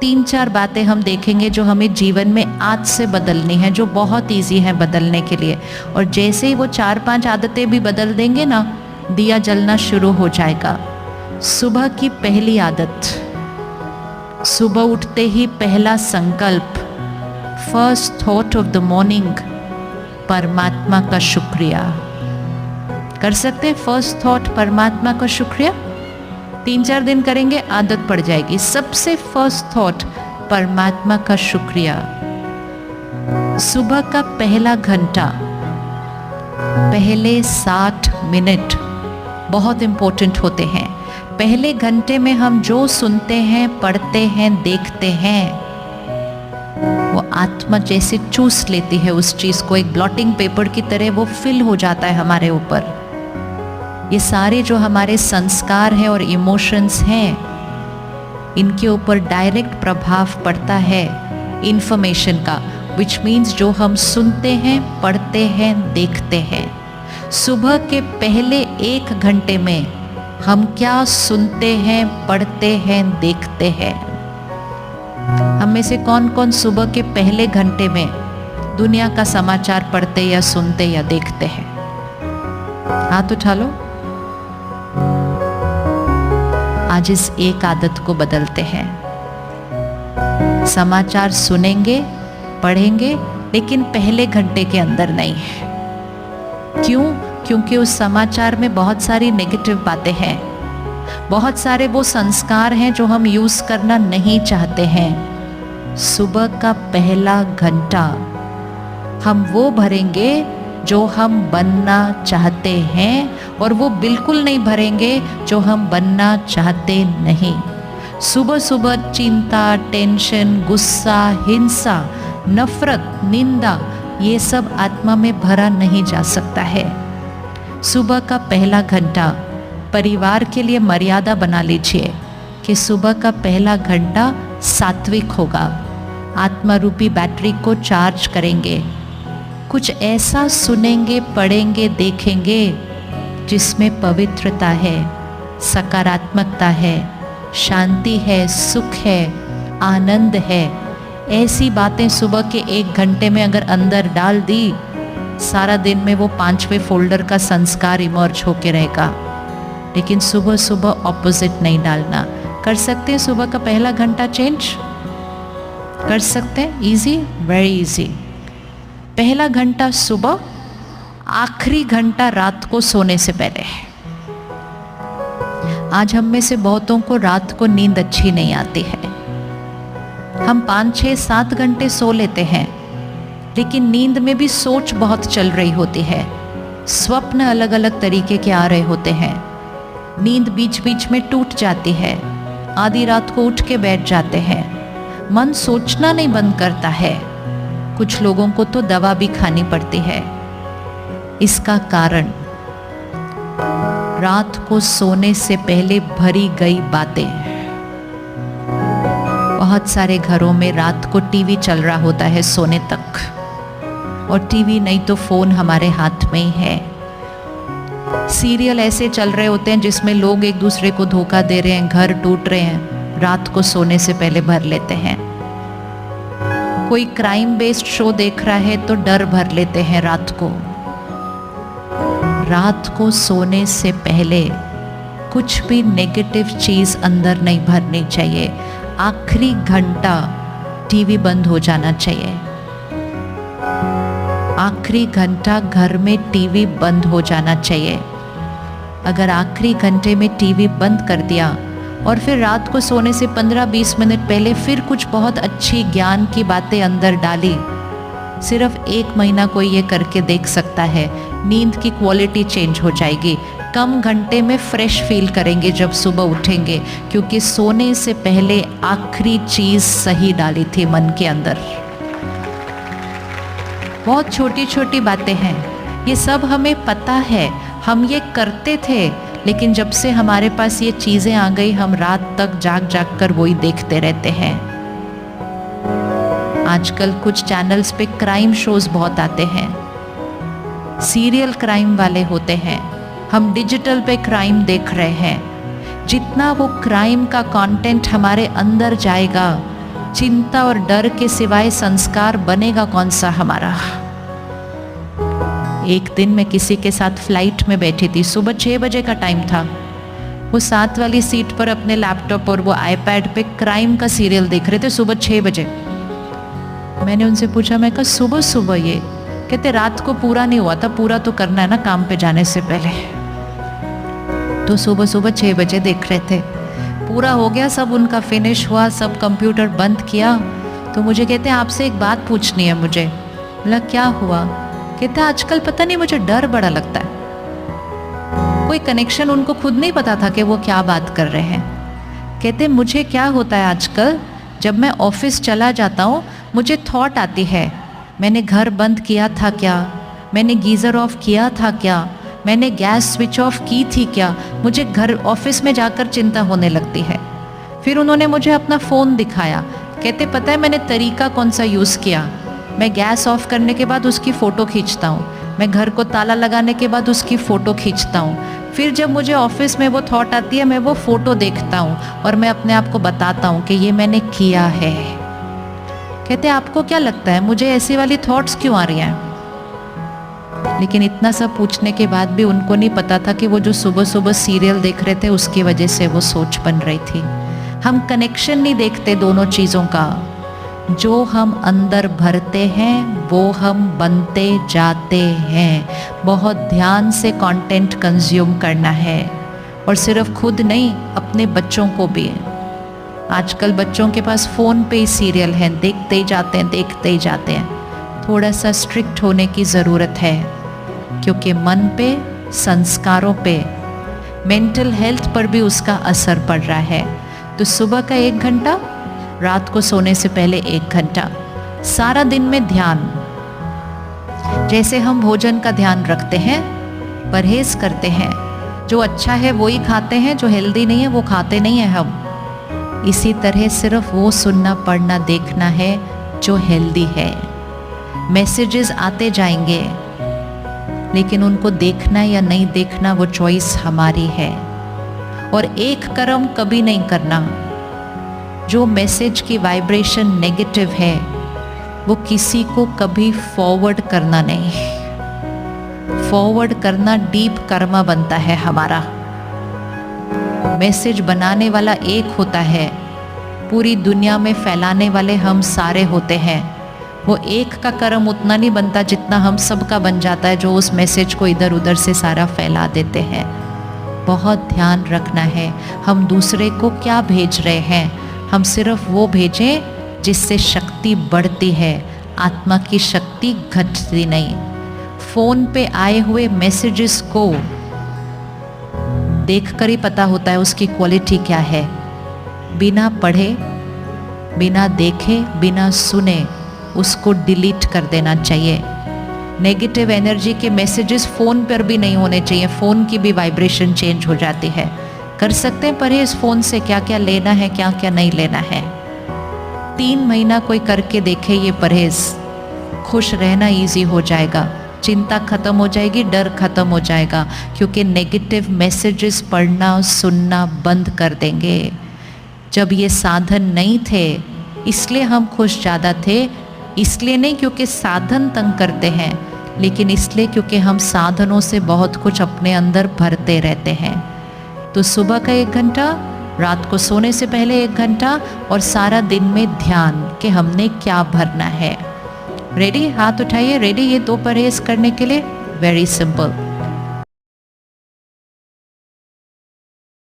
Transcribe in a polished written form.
3-4 बातें हम देखेंगे जो हमें जीवन में आज से बदलनी है, जो बहुत ईजी है बदलने के लिए। और जैसे ही वो 4-5 आदतें भी बदल देंगे ना, दिया जलना शुरू हो जाएगा। सुबह की पहली आदत, सुबह उठते ही पहला संकल्प, first thought of the morning, परमात्मा का शुक्रिया। कर सकते हैं फर्स्ट थॉट परमात्मा का शुक्रिया? 3-4 दिन करेंगे, आदत पड़ जाएगी। सबसे फर्स्ट थॉट परमात्मा का शुक्रिया। सुबह का पहला घंटा, पहले 60 मिनट बहुत इंपॉर्टेंट होते हैं। पहले घंटे में हम जो सुनते हैं, पढ़ते हैं, देखते हैं, वो आत्मा जैसे चूस लेती है उस चीज को, एक ब्लॉटिंग पेपर की तरह वो फिल हो जाता है हमारे ऊपर। ये सारे जो हमारे संस्कार हैं और इमोशंस हैं, इनके ऊपर डायरेक्ट प्रभाव पड़ता है इंफॉर्मेशन का, विच मीन्स जो हम सुनते हैं, पढ़ते हैं, देखते हैं। सुबह के पहले 1 घंटे में हम क्या सुनते हैं, पढ़ते हैं, देखते हैं? हम में से कौन कौन सुबह के पहले घंटे में दुनिया का समाचार पढ़ते या सुनते या देखते हैं? हाथ उठा लो। आज इस एक आदत को बदलते हैं। समाचार सुनेंगे, पढ़ेंगे, लेकिन पहले घंटे के अंदर नहीं। क्यों? क्योंकि उस समाचार में बहुत सारी नेगेटिव बातें हैं, बहुत सारे वो संस्कार हैं जो हम यूज करना नहीं चाहते हैं। सुबह का पहला घंटा हम वो भरेंगे जो हम बनना चाहते हैं, और वो बिल्कुल नहीं भरेंगे जो हम बनना चाहते नहीं। सुबह सुबह चिंता, टेंशन, गुस्सा, हिंसा, नफरत, निंदा, ये सब आत्मा में भरा नहीं जा सकता है। सुबह का पहला घंटा परिवार के लिए मर्यादा बना लीजिए कि सुबह का पहला घंटा सात्विक होगा। आत्मा रूपी बैटरी को चार्ज करेंगे। कुछ ऐसा सुनेंगे, पढ़ेंगे, देखेंगे जिसमें पवित्रता है, सकारात्मकता है, शांति है, सुख है, आनंद है। ऐसी बातें सुबह के 1 घंटे में अगर अंदर डाल दी, सारा दिन में वो 5वें फोल्डर का संस्कार इमर्ज होके रहेगा। लेकिन सुबह सुबह ऑपोजिट नहीं डालना। कर सकते हैं सुबह का पहला घंटा चेंज? कर सकते हैं? Easy, very easy. पहला घंटा सुबह, आखिरी घंटा रात को सोने से पहले। आज हम में से बहुतों को रात को नींद अच्छी नहीं आती है। हम 5, 6, 7 घंटे सो लेते हैं, लेकिन नींद में भी सोच बहुत चल रही होती है, स्वप्न अलग अलग तरीके के आ रहे होते हैं, नींद बीच बीच में टूट जाती है, आधी रात को उठ के बैठ जाते हैं, मन सोचना नहीं बंद करता है। कुछ लोगों को तो दवा भी खानी पड़ती है। इसका कारण रात को सोने से पहले भरी गई बातें। बहुत सारे घरों में रात को टीवी चल रहा होता है सोने तक, और टीवी नहीं तो फोन हमारे हाथ में ही है। सीरियल ऐसे चल रहे होते हैं जिसमें लोग एक दूसरे को धोखा दे रहे हैं, घर टूट रहे हैं, रात को सोने से पहले भर लेते हैं। कोई क्राइम बेस्ड शो देख रहा है तो डर भर लेते हैं रात को। रात को सोने से पहले कुछ भी नेगेटिव चीज अंदर नहीं भरनी चाहिए। आखिरी घंटा टीवी बंद हो जाना चाहिए। आखिरी घंटा घर में टीवी बंद हो जाना चाहिए। अगर आखिरी घंटे में टीवी बंद कर दिया और फिर रात को सोने से 15-20 मिनट पहले फिर कुछ बहुत अच्छी ज्ञान की बातें अंदर डाली, सिर्फ 1 महीना कोई ये करके देख सकता है, नींद की क्वालिटी चेंज हो जाएगी। कम घंटे में फ्रेश फील करेंगे जब सुबह उठेंगे, क्योंकि सोने से पहले आखिरी चीज सही डाली थी मन के अंदर। बहुत छोटी छोटी बातें हैं, ये सब हमें पता है, हम ये करते थे, लेकिन जब से हमारे पास ये चीजें आ गई, हम रात तक जाग जाग कर वही देखते रहते हैं। आजकल कुछ चैनल्स पे क्राइम शोज बहुत आते हैं, सीरियल क्राइम वाले होते हैं। हम डिजिटल पे क्राइम देख रहे हैं। जितना वो क्राइम का कंटेंट हमारे अंदर जाएगा, चिंता और डर के सिवाय संस्कार बनेगा कौन सा हमारा। एक दिन मैं किसी के साथ फ्लाइट में बैठी थी, सुबह 6 बजे का टाइम था। वो साथ वाली सीट पर अपने लैपटॉप और वो आईपैड पे क्राइम का सीरियल देख रहे थे सुबह 6 बजे। मैंने उनसे पूछा, मैं कहा सुबह सुबह ये? कहते रात को पूरा नहीं हुआ था, पूरा तो करना है ना काम पे जाने से पहले। तो सुबह सुबह 6 बजे देख रहे थे, पूरा हो गया सब, उनका फिनिश हुआ, सब कंप्यूटर बंद किया। तो मुझे कहते हैं आपसे एक बात पूछनी है मुझे। बोला क्या हुआ? कहते आजकल पता नहीं मुझे डर बड़ा लगता है। कोई कनेक्शन उनको खुद नहीं पता था कि वो क्या बात कर रहे हैं। कहते मुझे क्या होता है आजकल, जब मैं ऑफिस चला जाता हूँ मुझे थॉट आती है, मैंने घर बंद किया था क्या, मैंने गीज़र ऑफ किया था क्या, मैंने गैस स्विच ऑफ की थी क्या। मुझे घर ऑफिस में जाकर चिंता होने लगती है। फिर उन्होंने मुझे अपना फ़ोन दिखाया। कहते पता है मैंने तरीका कौन सा यूज़ किया? मैं गैस ऑफ करने के बाद उसकी फ़ोटो खींचता हूँ, मैं घर को ताला लगाने के बाद उसकी फ़ोटो खींचता हूँ। फिर जब मुझे ऑफिस में वो थॉट आती है मैं वो फ़ोटो देखता हूँ और मैं अपने आप को बताता हूँ कि ये मैंने किया है। कहते आपको क्या लगता है मुझे ऐसी वाली थॉट्स क्यों आ रही हैं? लेकिन इतना सब पूछने के बाद भी उनको नहीं पता था कि वो जो सुबह सुबह सीरियल देख रहे थे उसकी वजह से वो सोच बन रही थी। हम कनेक्शन नहीं देखते दोनों चीज़ों का। जो हम अंदर भरते हैं वो हम बनते जाते हैं। बहुत ध्यान से कंटेंट कंज्यूम करना है, और सिर्फ खुद नहीं अपने बच्चों को भी। आजकल बच्चों के पास फ़ोन पे ही सीरियल हैं, देखते ही जाते हैं, देखते ही जाते हैं। थोड़ा सा स्ट्रिक्ट होने की ज़रूरत है, क्योंकि मन पे, संस्कारों पे, मेंटल हेल्थ पर भी उसका असर पड़ रहा है। तो सुबह का 1 घंटा, रात को सोने से पहले 1 घंटा, सारा दिन में ध्यान। जैसे हम भोजन का ध्यान रखते हैं, परहेज करते हैं, जो अच्छा है वो ही खाते हैं, जो हेल्दी नहीं है वो खाते नहीं है हम। इसी तरह सिर्फ वो सुनना, पढ़ना, देखना है जो हेल्दी है। मैसेजेस आते जाएंगे, लेकिन उनको देखना या नहीं देखना वो चॉइस हमारी है। और एक कर्म कभी नहीं करना। जो मैसेज की वाइब्रेशन नेगेटिव है वो किसी को कभी फॉरवर्ड करना नहीं। फॉरवर्ड करना डीप कर्मा बनता है हमारा। मैसेज बनाने वाला एक होता है, पूरी दुनिया में फैलाने वाले हम सारे होते हैं। वो एक का कर्म उतना नहीं बनता जितना हम सबका बन जाता है, जो उस मैसेज को इधर उधर से सारा फैला देते हैं। बहुत ध्यान रखना है हम दूसरे को क्या भेज रहे हैं। हम सिर्फ वो भेजें जिससे शक्ति बढ़ती है, आत्मा की शक्ति घटती नहीं। फ़ोन पे आए हुए मैसेजेस को देखकर ही पता होता है उसकी क्वालिटी क्या है। बिना पढ़े, बिना देखे, बिना सुने उसको डिलीट कर देना चाहिए। नेगेटिव एनर्जी के मैसेजेस फ़ोन पर भी नहीं होने चाहिए। फ़ोन की भी वाइब्रेशन चेंज हो जाती है। कर सकते हैं परहेज फ़ोन से, क्या क्या लेना है, क्या क्या नहीं लेना है। 3 महीना कोई करके देखे ये परहेज, खुश रहना इजी हो जाएगा, चिंता खत्म हो जाएगी, डर खत्म हो जाएगा, क्योंकि नेगेटिव मैसेजेस पढ़ना, सुनना बंद कर देंगे। जब ये साधन नहीं थे इसलिए हम खुश ज़्यादा थे, इसलिए नहीं क्योंकि साधन तंग करते हैं, लेकिन इसलिए क्योंकि हम साधनों से बहुत कुछ अपने अंदर भरते रहते हैं। तो सुबह का 1 घंटा, रात को सोने से पहले 1 घंटा, और सारा दिन में ध्यान कि हमने क्या भरना है। रेडी? हाथ उठाइए। रेडी? ये 2 परहेज करने के लिए वेरी सिंपल।